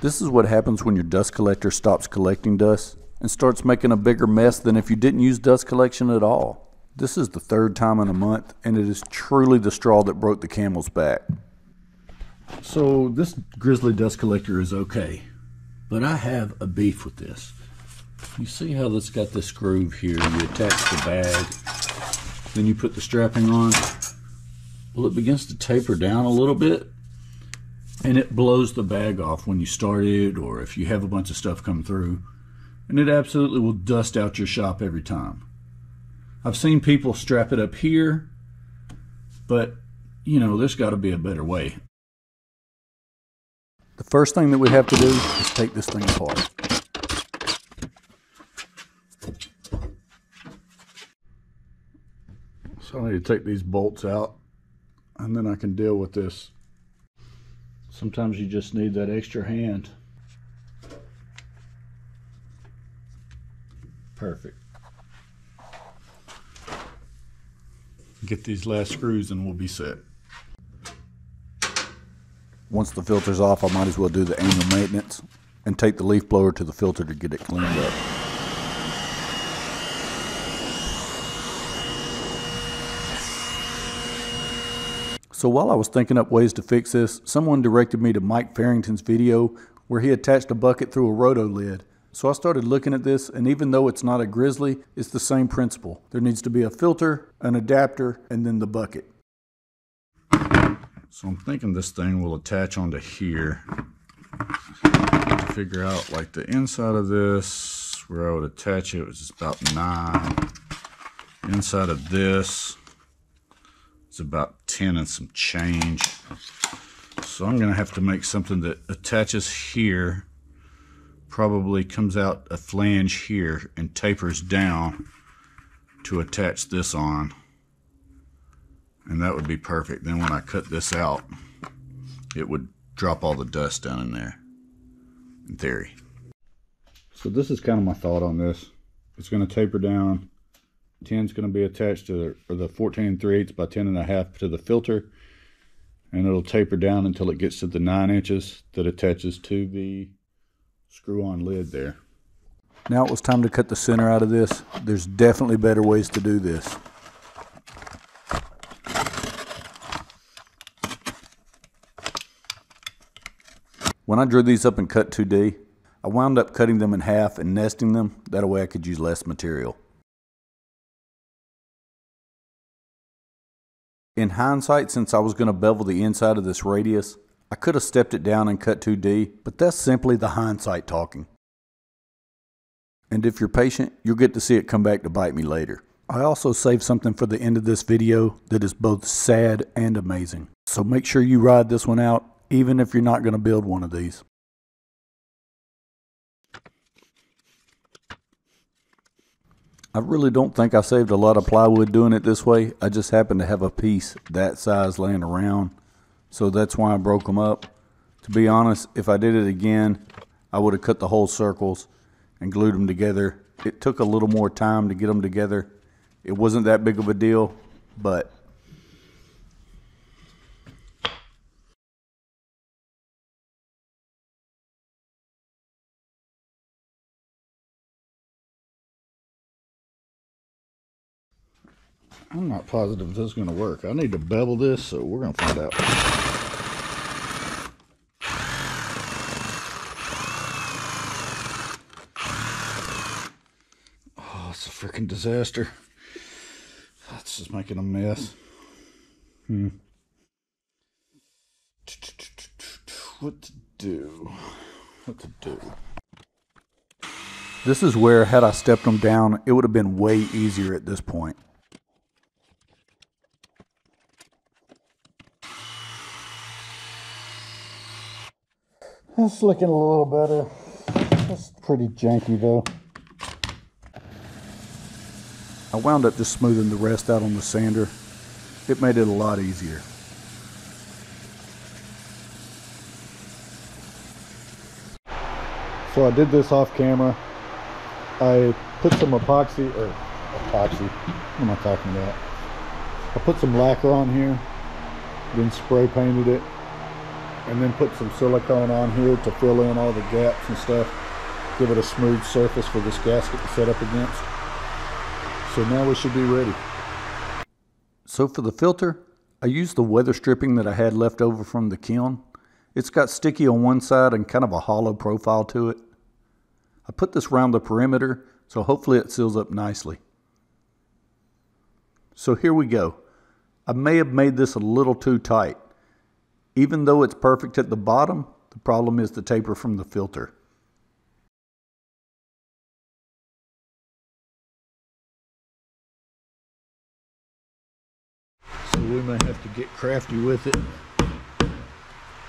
This is what happens when your dust collector stops collecting dust and starts making a bigger mess than if you didn't use dust collection at all. This is the third time in a month, and it is truly the straw that broke the camel's back. So this Grizzly dust collector is okay, but I have a beef with this. You see how this got this groove here? You attach the bag, then you put the strapping on. Well, it begins to taper down a little bit, and it blows the bag off when you start it, or if you have a bunch of stuff come through, and it absolutely will dust out your shop every time. I've seen people strap it up here, but you know, there's got to be a better way. The first thing that we have to do is take this thing apart. So I need to take these bolts out, and then I can deal with this. Sometimes you just need that extra hand. Perfect. Get these last screws and we'll be set. Once the filter's off, I might as well do the annual maintenance and take the leaf blower to the filter to get it cleaned up. So while I was thinking up ways to fix this, someone directed me to Mike Farrington's video where he attached a bucket through a roto lid. So I started looking at this, and even though it's not a Grizzly, it's the same principle. There needs to be a filter, an adapter, and then the bucket. So I'm thinking this thing will attach onto here. To figure out like the inside of this, where I would attach it, was about 9. Inside of this, it's about 10 and some change. So I'm gonna have to make something that attaches here, probably comes out a flange here and tapers down to attach this on. And that would be perfect. Then when I cut this out, it would drop all the dust down in there, in theory. So this is kind of my thought on this. It's gonna taper down. 10 is going to be attached to the 14 3/8 by 10 1/2 to the filter, and it'll taper down until it gets to the 9 inches that attaches to the screw-on lid there. Now it was time to cut the center out of this. There's definitely better ways to do this. When I drew these up in cut 2D, I wound up cutting them in half and nesting them. That way I could use less material. In hindsight, since I was going to bevel the inside of this radius, I could have stepped it down and cut 2D, but that's simply the hindsight talking. And if you're patient, you'll get to see it come back to bite me later. I also saved something for the end of this video that is both sad and amazing. So make sure you ride this one out, even if you're not going to build one of these. I really don't think I saved a lot of plywood doing it this way. I just happened to have a piece that size laying around, so that's why I broke them up. To be honest, if I did it again, I would have cut the whole circles and glued them together. It took a little more time to get them together. It wasn't that big of a deal, but I'm not positive this is going to work. I need to bevel this, so we're going to find out. Oh, it's a freaking disaster. That's just making a mess. What to do? This is where, had I stepped them down, it would have been way easier at this point. It's looking a little better. It's pretty janky though. I wound up just smoothing the rest out on the sander. It made it a lot easier. So I did this off camera. I put some epoxy, what am I talking about? I put some lacquer on here, then spray painted it. and then put some silicone on here to fill in all the gaps and stuff. Give it a smooth surface for this gasket to set up against. So now we should be ready. So for the filter, I used the weather stripping that I had left over from the kiln. It's got sticky on one side and kind of a hollow profile to it. I put this around the perimeter, so hopefully it seals up nicely. So here we go. I may have made this a little too tight. Even though it's perfect at the bottom, the problem is the taper from the filter. So we may have to get crafty with it,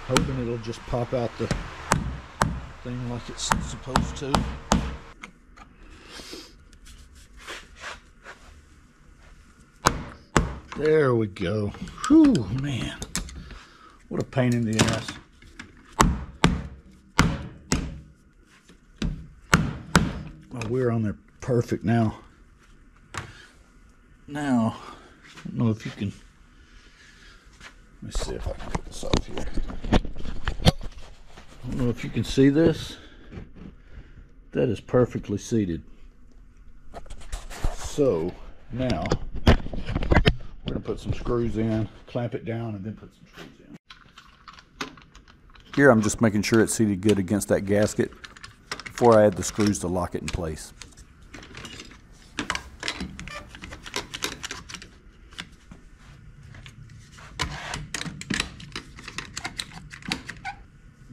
hoping it'll just pop out the thing like it's supposed to. There we go. Whew, man. What a pain in the ass. Oh, we're on there perfect now. Now, I don't know if you can, let me see if I can get this off here. I don't know if you can see this. That is perfectly seated. So now we're going to put some screws in, clamp it down, and then put some screws in. Here I'm just making sure it's seated good against that gasket before I add the screws to lock it in place.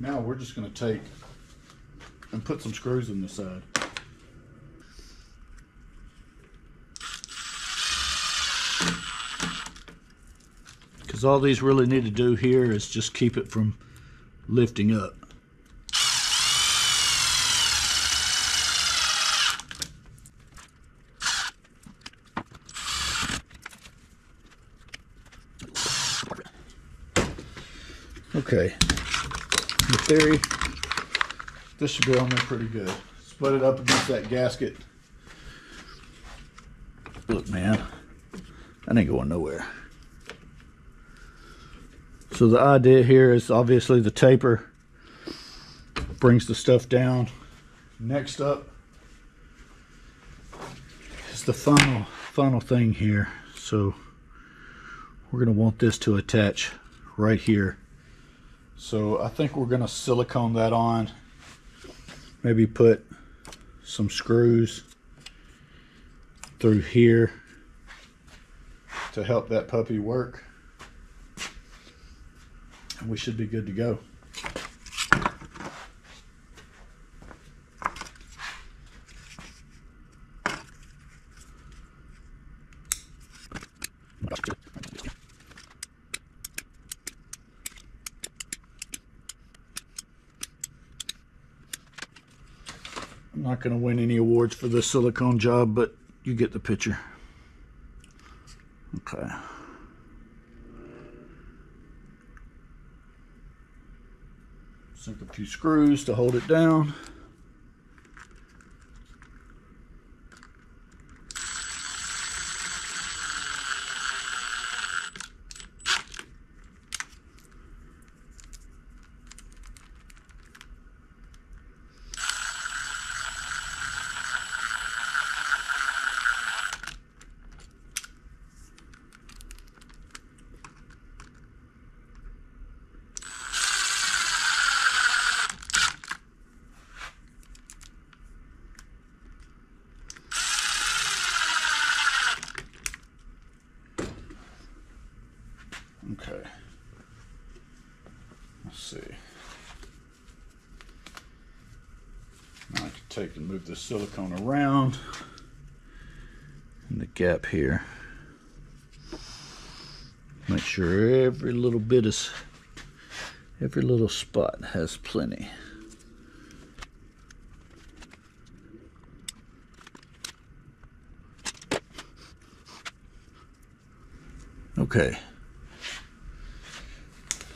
Now we're just going to take and put some screws in the side. Because all these really need to do here is just keep it from lifting up. Okay, in theory, this should be on there pretty good. Split it up against that gasket. Look, man, that ain't going nowhere. So the idea here is obviously the taper brings the stuff down. Next up is the final thing here. So we're going to want this to attach right here. So I think we're going to silicone that on. Maybe put some screws through here to help that puppy work. And we should be good to go. I'm not going to win any awards for this silicone job, but you get the picture. Okay. Sink a few screws to hold it down. Okay, let's see. Now I can take and move the silicone around in the gap here. Make sure every little spot has plenty. Okay.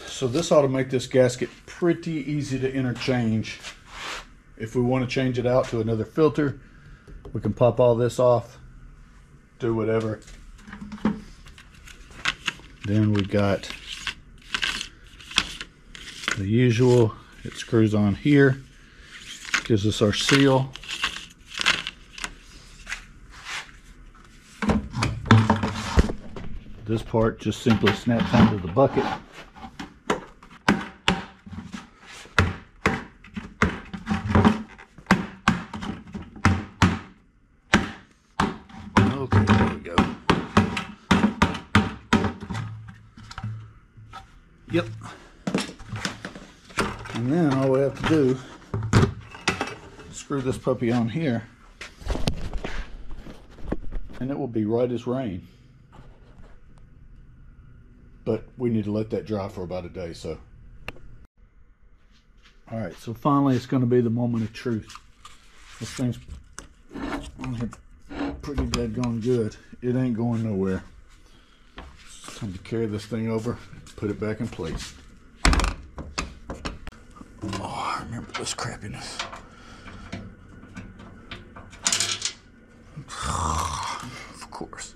So this ought to make this gasket pretty easy to interchange. If we want to change it out to another filter, we can pop all this off, do whatever. Then we got The usual, it screws on here, gives us our seal. This part just simply snaps onto the bucket. Okay, there we go. Yep. And then all we have to do is screw this puppy on here, and it will be right as rain. But we need to let that dry for about a day, so. All right, so finally it's going to be the moment of truth. This thing's pretty dead-gone good. It ain't going nowhere. It's time to carry this thing over, put it back in place. Oh, I remember this crappiness. Of course.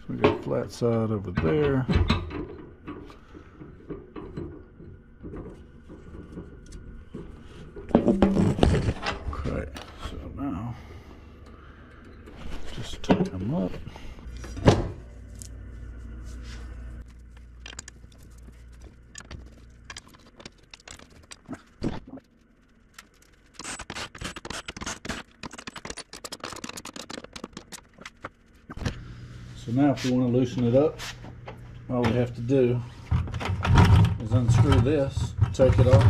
So we got a flat side over there. Okay, so now just tighten them up. So now if we want to loosen it up, all we have to do is unscrew this, take it off,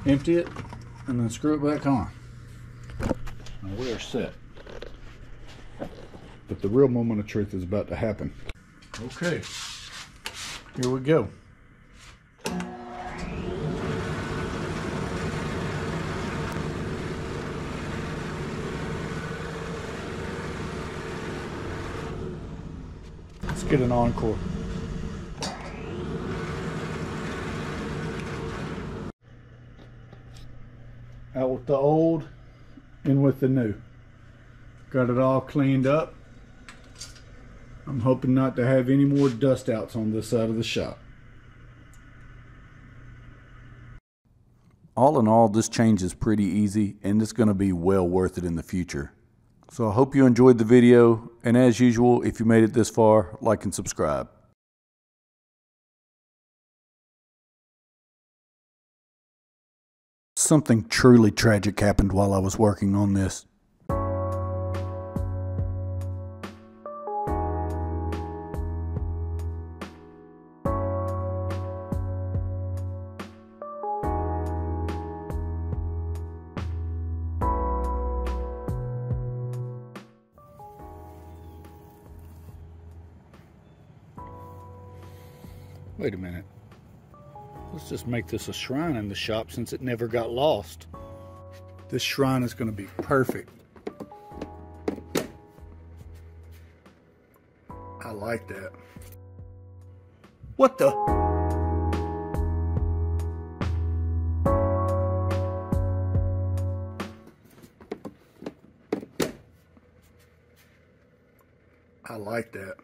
empty it, and then screw it back on. Now we are set. But the real moment of truth is about to happen. Okay, here we go. Let's get an encore. Out with the old, in with the new. Got it all cleaned up. I'm hoping not to have any more dust outs on this side of the shop. All in all, this change is pretty easy and it's going to be well worth it in the future. So I hope you enjoyed the video, and as usual, if you made it this far, like and subscribe. Something truly tragic happened while I was working on this. Wait a minute. Let's just make this a shrine in the shop since it never got lost. This shrine is going to be perfect. I like that. What the? I like that.